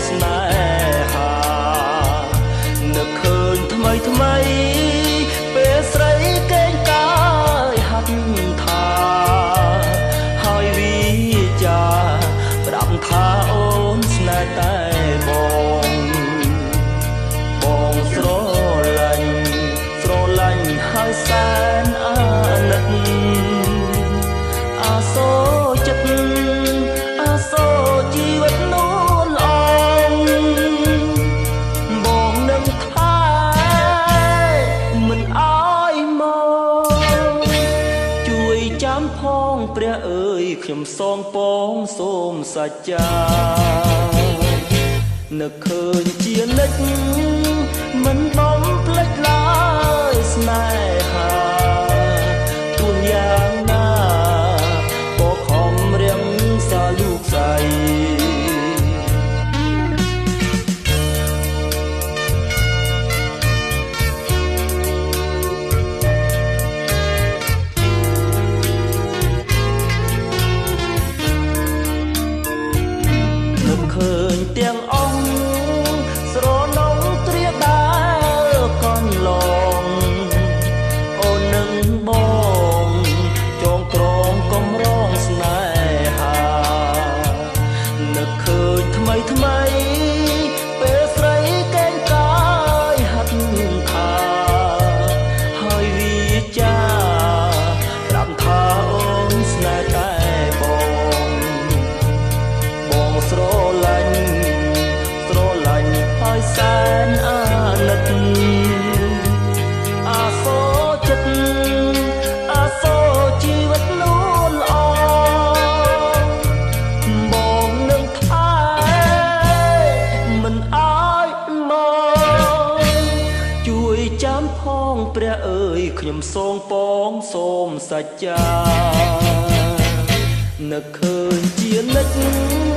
ស្នេហានឹកឃើញថ្មីថ្មីពេលស្រីកេងកាយហាត់ថាហើយវាចាប្រាប់ថាអូនស្នេហ៍តែបងស្រឡាញ់ហើយសែនអាណិតអាសូរចិត្តអាសូរជីវិតនោះល្អបងនឹងថាមិនអើយមកជួយចាំផងព្រះអើយខ្ញុំសងពងសូមសច្ចានឹកឃើញជានិច្ចមិនបំភ្លេចឡើយស្នេហាទួនយ៉ាងណាក៏ខំរៀងសាលូកស្អីនឹកឃើញទាំងអង្គស្រណងត្រៀដាកន្លងអូននឹងបងចងក្រងកំរងស្នេហានឹកឃើញថ្មីថ្មីពេលស្រីកេងកាយហាត់ថាហើយវាចាប្រាប់ថាអូនស្នេហ៍តែបងស្រឡាញ់ហើយសែនអាណិតអាសូរចិត្តអាសូរជីវិតនោះល្អបងនឹងថាមិនអើយមកជួយចាំផងព្រះអើយខ្ញុំសងពងសូមសច្ចានឹកឃើញជានិច្ច